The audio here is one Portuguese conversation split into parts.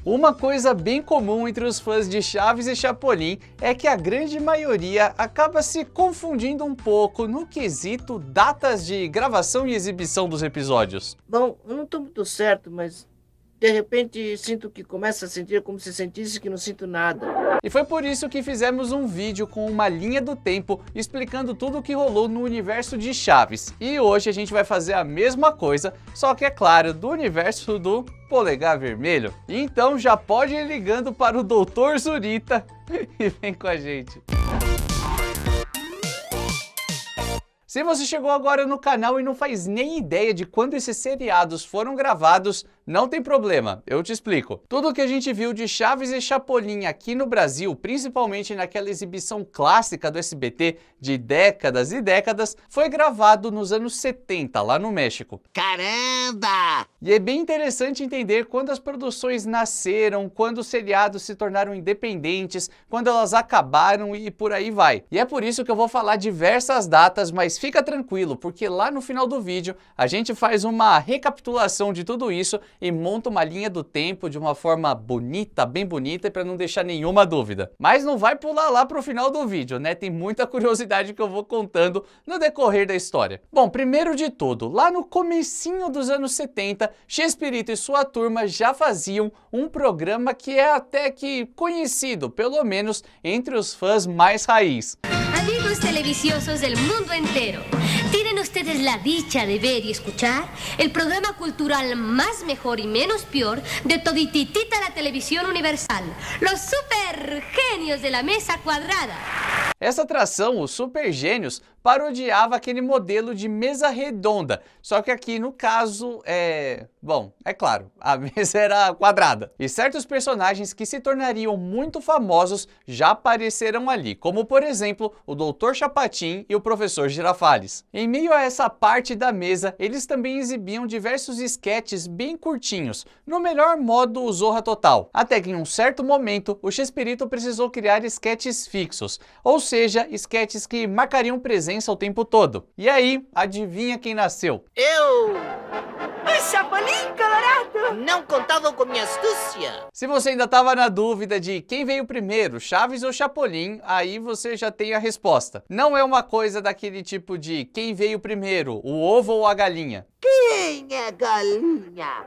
Uma coisa bem comum entre os fãs de Chaves e Chapolin é que a grande maioria acaba se confundindo um pouco no quesito datas de gravação e exibição dos episódios. Bom, eu não estou muito certo, mas de repente sinto que começo a sentir como se sentisse que não sinto nada. E foi por isso que fizemos um vídeo com uma linha do tempo explicando tudo o que rolou no universo de Chaves. E hoje a gente vai fazer a mesma coisa, só que é claro, do universo do Polegar Vermelho. Então já pode ir ligando para o Dr. Zurita e vem com a gente. Se você chegou agora no canal e não faz nem ideia de quando esses seriados foram gravados, não tem problema, eu te explico. Tudo que a gente viu de Chaves e Chapolin aqui no Brasil, principalmente naquela exibição clássica do SBT de décadas e décadas, foi gravado nos anos 70, lá no México. Caramba! E é bem interessante entender quando as produções nasceram, quando os seriados se tornaram independentes, quando elas acabaram e por aí vai. E é por isso que eu vou falar diversas datas, mas fica tranquilo, porque lá no final do vídeo a gente faz uma recapitulação de tudo isso e monta uma linha do tempo de uma forma bonita, bem bonita, para não deixar nenhuma dúvida. Mas não vai pular lá pro final do vídeo, né? Tem muita curiosidade que eu vou contando no decorrer da história. Bom, primeiro de tudo, lá no comecinho dos anos 70, Chespirito e sua turma já faziam um programa que é até que conhecido, pelo menos entre os fãs mais raiz. Amigos televisiosos del mundo entero, ¿tienen ustedes la dicha de ver y escuchar el programa cultural más mejor y menos peor de todititita la televisión universal? Los super genios de la mesa cuadrada. Essa atração, os Super Gênios, parodiava aquele modelo de mesa redonda, só que aqui no caso Bom, é claro, a mesa era quadrada. E certos personagens que se tornariam muito famosos já apareceram ali, como por exemplo o Dr. Chapatin e o Professor Girafales. Em meio a essa parte da mesa, eles também exibiam diversos esquetes bem curtinhos, no melhor modo Zorra Total. Até que em um certo momento, o Chespirito precisou criar esquetes fixos, ou seja, esquetes que marcariam presença o tempo todo. E aí, adivinha quem nasceu? Eu O Chapolin Colorado! não contava com minha astúcia. Se você ainda estava na dúvida de quem veio primeiro, Chaves ou Chapolin, aí você já tem a resposta. Não é uma coisa daquele tipo de quem veio primeiro, o ovo ou a galinha. Quem é galinha?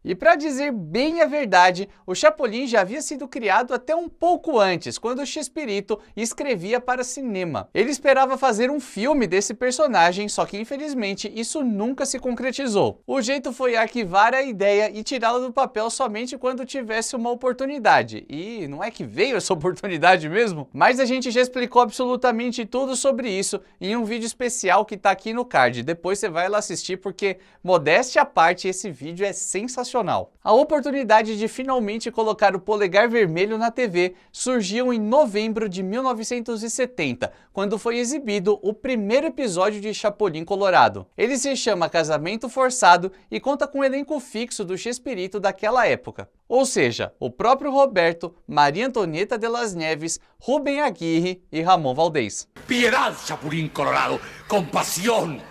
E para dizer bem a verdade, o Chapolin já havia sido criado até um pouco antes, quando o Chespirito escrevia para cinema. Ele esperava fazer um filme desse personagem, só que infelizmente isso nunca se concretizou. O jeito foi arquivar a ideia e tirá-la do papel somente quando tivesse uma oportunidade. E não é que veio essa oportunidade mesmo? Mas a gente já explicou absolutamente tudo sobre isso em um vídeo especial que tá aqui no card. Depois você vai lá assistir porque, modéstia à parte, esse vídeo é sensacional. A oportunidade de finalmente colocar o Polegar Vermelho na TV surgiu em novembro de 1970, quando foi exibido o primeiro episódio de Chapolin Colorado. Ele se chama Casamento Forçado e conta com um elenco fixo do Chespirito daquela época. Ou seja, o próprio Roberto, Maria Antonieta de las Neves, Rubem Aguirre e Ramon Valdez. Piedad, Chapulín Colorado, compasión.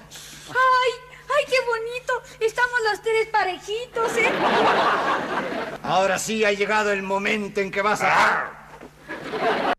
¡Ay, qué bonito! Estamos los tres parejitos, ¿eh? Ahora sí ha llegado el momento en que vas a...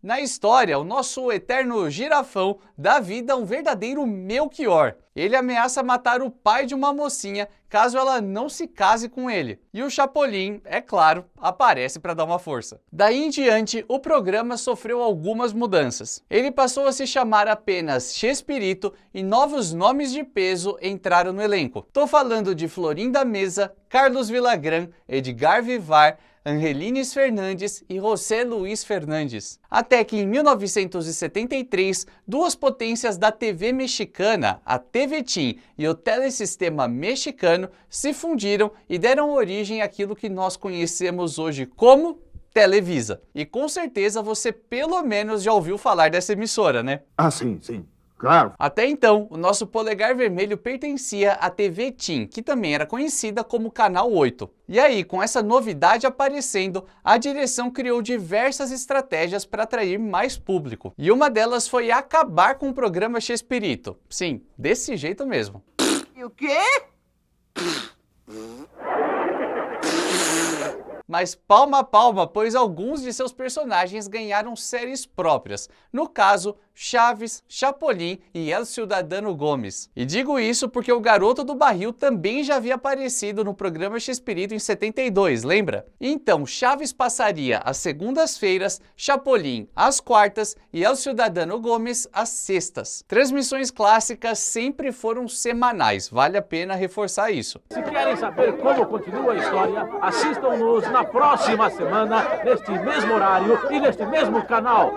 Na história, o nosso eterno girafão dá vida a um verdadeiro Melchior. Ele ameaça matar o pai de uma mocinha caso ela não se case com ele. E o Chapolin, é claro, aparece para dar uma força. Daí em diante, o programa sofreu algumas mudanças. Ele passou a se chamar apenas Chespirito e novos nomes de peso entraram no elenco. Tô falando de Florinda Mesa, Carlos Villagrán, Edgar Vivar, Angelines Fernandes e José Luiz Fernandes. Até que em 1973, duas potências da TV mexicana, a TVTIM e o Telesistema Mexicano, se fundiram e deram origem àquilo que nós conhecemos hoje como Televisa. E com certeza você pelo menos já ouviu falar dessa emissora, né? Ah, sim, sim. Claro. Até então, o nosso Polegar Vermelho pertencia à TV TIM, que também era conhecida como Canal 8. E aí, com essa novidade aparecendo, a direção criou diversas estratégias para atrair mais público. E uma delas foi acabar com o programa Chespirito. Sim, desse jeito mesmo. E o quê? Mas palma a palma, pois alguns de seus personagens ganharam séries próprias. No caso, Chaves, Chapolin e El Ciudadano Gomes. E digo isso porque o Garoto do Barril também já havia aparecido no programa Chespirito em 72, lembra? Então, Chaves passaria às segundas-feiras, Chapolin às quartas e El Ciudadano Gomes às sextas. Transmissões clássicas sempre foram semanais, vale a pena reforçar isso. Se querem saber como continua a história, assistam-nos na próxima semana, neste mesmo horário e neste mesmo canal.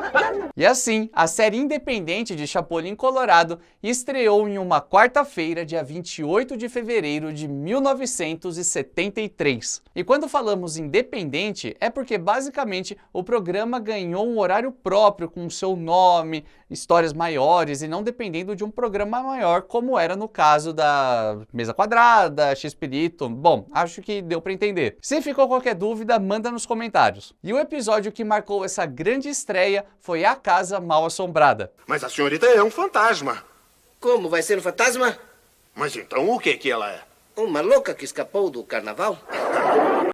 E assim, a série independente de Chapolin Colorado estreou em uma quarta-feira, dia 28 de fevereiro de 1973. E quando falamos independente, é porque basicamente o programa ganhou um horário próprio com seu nome, histórias maiores e não dependendo de um programa maior, como era no caso da Mesa Quadrada, Chespirito. Bom, acho que deu para entender. Se ficou qualquer dúvida, manda nos comentários. E o episódio que marcou essa grande estreia foi A Casa Mal-Assombrada. Mas a senhorita é um fantasma. Como vai ser um fantasma? Mas então o que ela é? Uma louca que escapou do carnaval?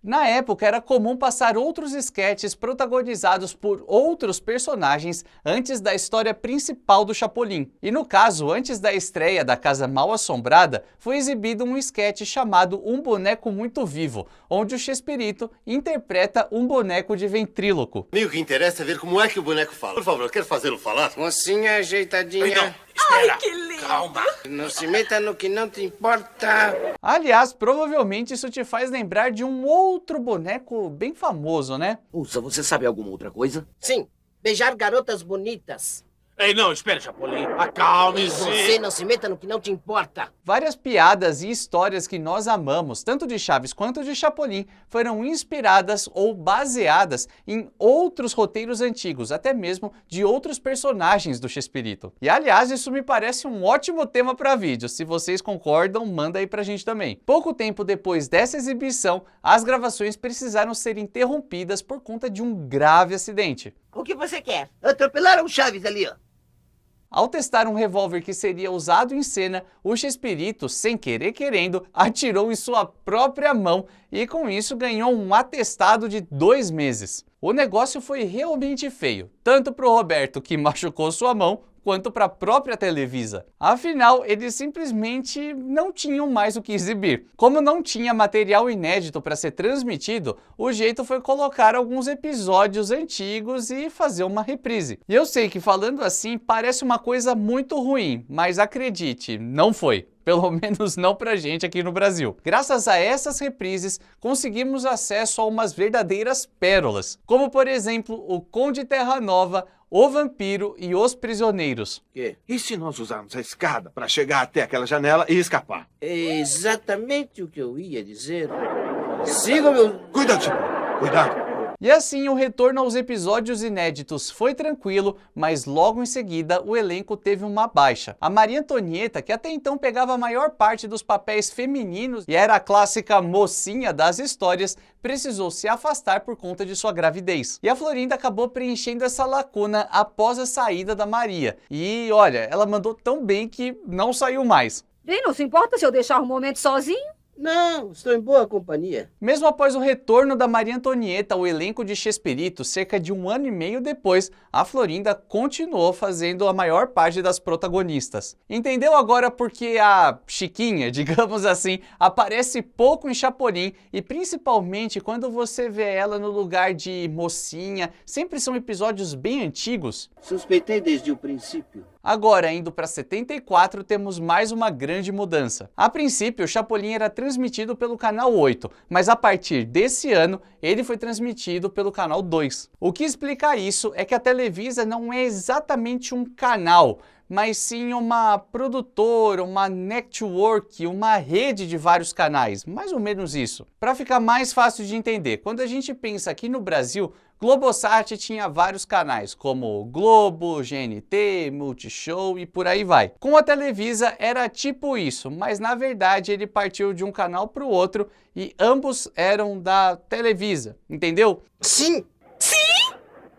Na época, era comum passar outros esquetes protagonizados por outros personagens antes da história principal do Chapolin. E no caso, antes da estreia da Casa Mal-Assombrada, foi exibido um esquete chamado Um Boneco Muito Vivo, onde o Chespirito interpreta um boneco de ventríloco. E o que interessa é ver como é que o boneco fala. Por favor, quer fazê-lo falar? Mocinha ajeitadinha. Então, espera. Ai, que lindo. Calma. Não se meta no que não te importa. Aliás, provavelmente isso te faz lembrar de um outro boneco bem famoso, né? Usa, você sabe alguma outra coisa? Sim, beijar garotas bonitas. Ei, não, espere, Chapolin. Acalme-se. Você não se meta no que não te importa. Várias piadas e histórias que nós amamos, tanto de Chaves quanto de Chapolin, foram inspiradas ou baseadas em outros roteiros antigos, até mesmo de outros personagens do Chespirito. E aliás, isso me parece um ótimo tema para vídeo. Se vocês concordam, manda aí pra gente também. Pouco tempo depois dessa exibição, as gravações precisaram ser interrompidas por conta de um grave acidente. O que você quer? Atropelaram o Chaves ali, ó. Ao testar um revólver que seria usado em cena, o Chespirito, sem querer querendo, atirou em sua própria mão e com isso ganhou um atestado de 2 meses. O negócio foi realmente feio, tanto para o Roberto, que machucou sua mão, quanto para a própria Televisa. Afinal, eles simplesmente não tinham mais o que exibir. Como não tinha material inédito para ser transmitido, o jeito foi colocar alguns episódios antigos e fazer uma reprise. E eu sei que falando assim parece uma coisa muito ruim, mas acredite, não foi. Pelo menos não pra gente aqui no Brasil. Graças a essas reprises, conseguimos acesso a umas verdadeiras pérolas, como por exemplo o Conde Terra Nova, O Vampiro e Os Prisioneiros. E se nós usarmos a escada para chegar até aquela janela e escapar? É exatamente o que eu ia dizer. Siga meu... Cuidado, Chapolin. Cuidado. E assim o retorno aos episódios inéditos foi tranquilo, mas logo em seguida o elenco teve uma baixa. A Maria Antonieta, que até então pegava a maior parte dos papéis femininos e era a clássica mocinha das histórias, precisou se afastar por conta de sua gravidez. E a Florinda acabou preenchendo essa lacuna após a saída da Maria. E olha, ela mandou tão bem que não saiu mais. Bem, não se importa se eu deixar um momento sozinho? Não, estou em boa companhia. Mesmo após o retorno da Maria Antonieta ao elenco de Chespirito, cerca de 1 ano e meio depois, a Florinda continuou fazendo a maior parte das protagonistas. Entendeu agora porque a Chiquinha, digamos assim, aparece pouco em Chapolin e principalmente quando você vê ela no lugar de mocinha, sempre são episódios bem antigos? Suspeitei desde o princípio. Agora, indo para 74, temos mais uma grande mudança. A princípio, o Chapolin era transmitido pelo canal 8, mas a partir desse ano, ele foi transmitido pelo canal 2. O que explica isso é que a Televisa não é exatamente um canal, mas sim uma produtora, uma network, uma rede de vários canais, mais ou menos isso. Para ficar mais fácil de entender, quando a gente pensa aqui no Brasil, Globosat tinha vários canais, como Globo, GNT, Multishow e por aí vai. Com a Televisa era tipo isso, mas na verdade ele partiu de um canal para o outro e ambos eram da Televisa, entendeu? Sim. Sim?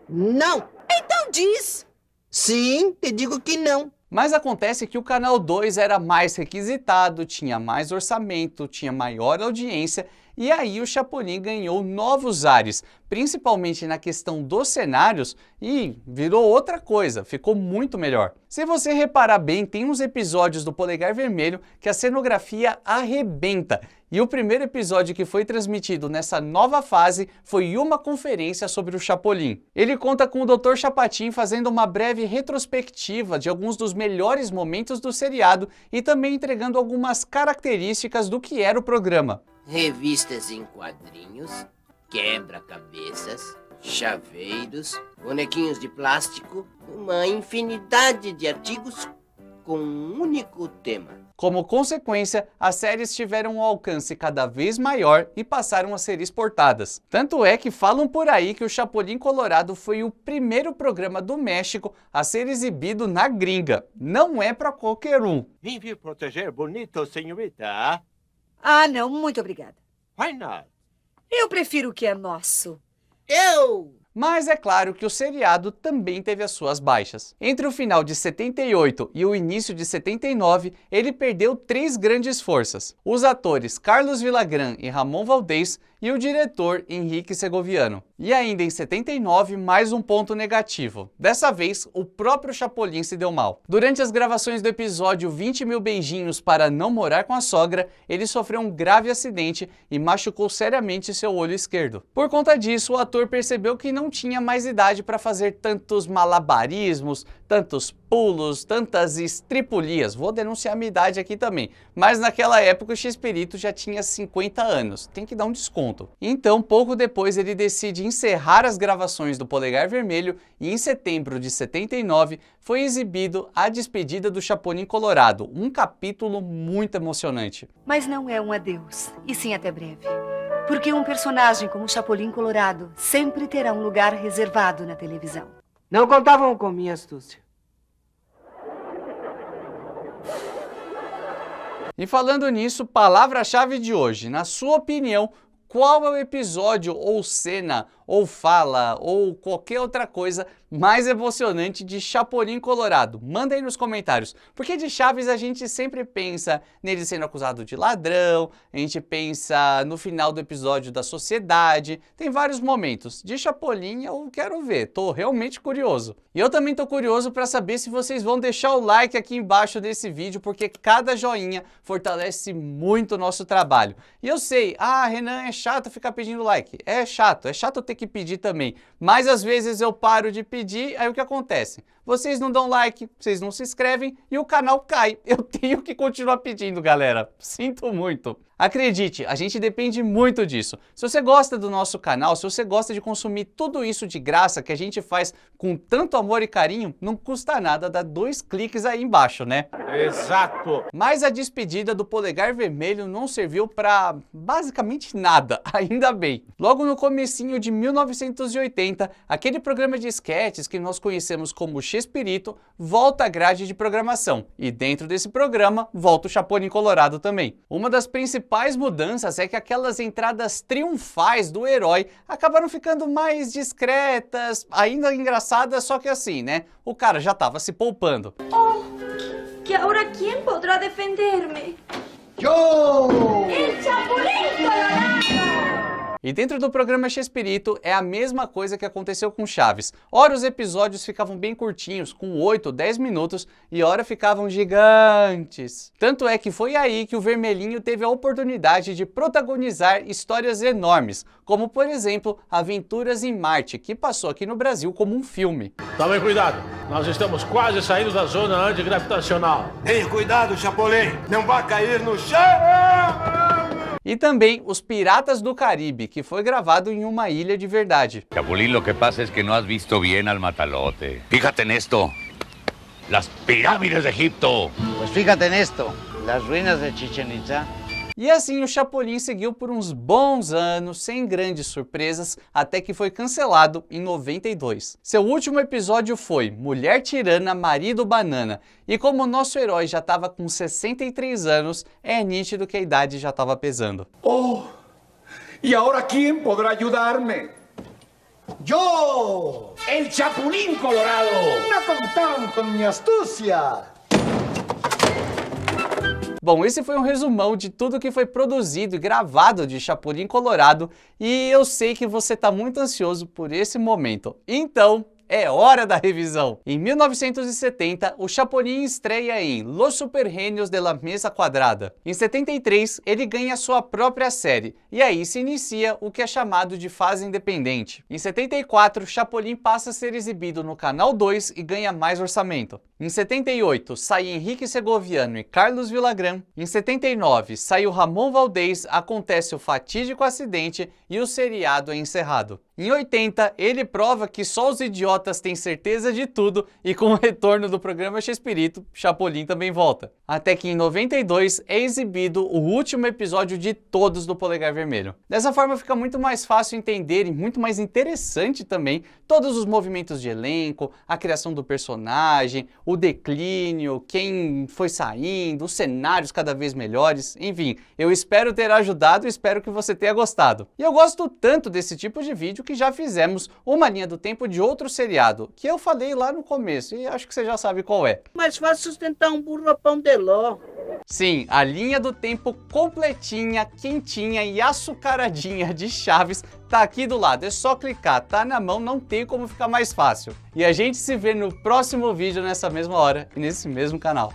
Não. Então diz. Sim, te digo que não. Mas acontece que o canal 2 era mais requisitado, tinha mais orçamento, tinha maior audiência E aí o Chapolin ganhou novos ares, principalmente na questão dos cenários, e virou outra coisa, ficou muito melhor. Se você reparar bem, tem uns episódios do Polegar Vermelho que a cenografia arrebenta. E o primeiro episódio que foi transmitido nessa nova fase foi uma conferência sobre o Chapolin. Ele conta com o Dr. Chapatin fazendo uma breve retrospectiva de alguns dos melhores momentos do seriado e também entregando algumas características do que era o programa. Revistas em quadrinhos, quebra-cabeças, chaveiros, bonequinhos de plástico, uma infinidade de artigos com um único tema. Como consequência, as séries tiveram um alcance cada vez maior e passaram a ser exportadas. Tanto é que falam por aí que o Chapolin Colorado foi o primeiro programa do México a ser exibido na gringa. Não é para qualquer um. Vim vir proteger bonito, senhorita. Ah, não, muito obrigada. Why not? Eu prefiro o que é nosso. Mas é claro que o seriado também teve as suas baixas. Entre o final de 78 e o início de 79, ele perdeu 3 grandes forças: os atores Carlos Villagrán e Ramon Valdez e o diretor Henrique Segoviano. E ainda em 79, mais um ponto negativo. Dessa vez, o próprio Chapolin se deu mal. Durante as gravações do episódio 20 mil beijinhos para não morar com a sogra, ele sofreu um grave acidente e machucou seriamente seu olho esquerdo. Por conta disso, o ator percebeu que não tinha mais idade para fazer tantos malabarismos, tantos pulos, tantas estripulias. Vou denunciar a minha idade aqui também. Mas naquela época o Chespirito já tinha 50 anos. Tem que dar um desconto. Então, pouco depois, ele decide encerrar as gravações do Polegar Vermelho e em setembro de 79 foi exibido A Despedida do Chapolin Colorado, um capítulo muito emocionante. Mas não é um adeus, e sim até breve. Porque um personagem como o Chapolin Colorado sempre terá um lugar reservado na televisão. Não contavam com minha astúcia. E falando nisso, palavra-chave de hoje. Na sua opinião, qual é o episódio ou cena ou fala ou qualquer outra coisa mais emocionante de Chapolin Colorado? Manda aí nos comentários, porque de Chaves a gente sempre pensa nele sendo acusado de ladrão, a gente pensa no final do episódio da Sociedade, tem vários momentos. De Chapolin eu quero ver, tô realmente curioso. E eu também tô curioso para saber se vocês vão deixar o like aqui embaixo desse vídeo, porque cada joinha fortalece muito o nosso trabalho. E eu sei, Renan, é chato ficar pedindo like. É chato eu ter que pedir também. Mas às vezes eu paro de pedir, aí o que acontece? Vocês não dão like, vocês não se inscrevem e o canal cai. Eu tenho que continuar pedindo, galera. Sinto muito. Acredite, a gente depende muito disso. Se você gosta do nosso canal, se você gosta de consumir tudo isso de graça que a gente faz com tanto amor e carinho, não custa nada dar 2 cliques aí embaixo, né? Exato! Mas a despedida do Polegar Vermelho não serviu pra basicamente nada, ainda bem. Logo no comecinho de 1980, aquele programa de esquetes que nós conhecemos como Chespirito volta à grade de programação. E dentro desse programa, volta o Chapolin Colorado também. Uma das principais mudanças é que aquelas entradas triunfais do herói acabaram ficando mais discretas, ainda engraçadas, só que assim, né? O cara já tava se poupando. Oh, que agora quem poderá defender-me? Yo! El Chapulín Colorado! E dentro do programa Chespirito é a mesma coisa que aconteceu com Chaves. Ora os episódios ficavam bem curtinhos, com 8 ou 10 minutos, e ora ficavam gigantes. Tanto é que foi aí que o Vermelhinho teve a oportunidade de protagonizar histórias enormes, como por exemplo Aventuras em Marte, que passou aqui no Brasil como um filme. Tome cuidado, nós estamos quase saindo da zona antigravitacional. Tenha cuidado, Chapolin, não vá cair no chão! E também Os Piratas do Caribe, que foi gravado em uma ilha de verdade. Chapulín, lo que pasa es que no has visto bien al matalote. Fíjate en esto. Las pirámides de Egipto. Pues fíjate en esto, las ruinas de Chichén Itzá. E assim o Chapolin seguiu por uns bons anos, sem grandes surpresas, até que foi cancelado em 92. Seu último episódio foi Mulher Tirana, Marido Banana. E como o nosso herói já estava com 63 anos, é nítido que a idade já estava pesando. Oh, ¿y ahora quién podrá ayudarme? ¡Yo! ¡El Chapulín Colorado! ¡No contaban con mi astucia! Bom, esse foi um resumão de tudo que foi produzido e gravado de Chapolin Colorado e eu sei que você está muito ansioso por esse momento. Então, é hora da revisão! Em 1970, o Chapolin estreia em Los Super Genios de la Mesa Quadrada. Em 73, ele ganha sua própria série, e aí se inicia o que é chamado de fase independente. Em 74, Chapolin passa a ser exibido no Canal 2 e ganha mais orçamento. Em 78, sai Henrique Segoviano e Carlos Villagrán. Em 79, sai o Ramon Valdez, acontece o fatídico acidente e o seriado é encerrado. Em 80, ele prova que só os idiotas têm certeza de tudo e com o retorno do programa Chespirito, Chapolin também volta. Até que em 92 é exibido o último episódio de todos do Polegar Vermelho. Dessa forma fica muito mais fácil entender e muito mais interessante também todos os movimentos de elenco, a criação do personagem, o declínio, quem foi saindo, os cenários cada vez melhores, enfim, eu espero ter ajudado e espero que você tenha gostado. E eu gosto tanto desse tipo de vídeo que já fizemos uma linha do tempo de outro seriado, que eu falei lá no começo e acho que você já sabe qual é. Mais fácil sustentar um burro a pão de ló. Sim, a linha do tempo completinha, quentinha e açucaradinha de Chaves tá aqui do lado, é só clicar, tá na mão, não tem como ficar mais fácil. E a gente se vê no próximo vídeo nessa mesma hora e nesse mesmo canal.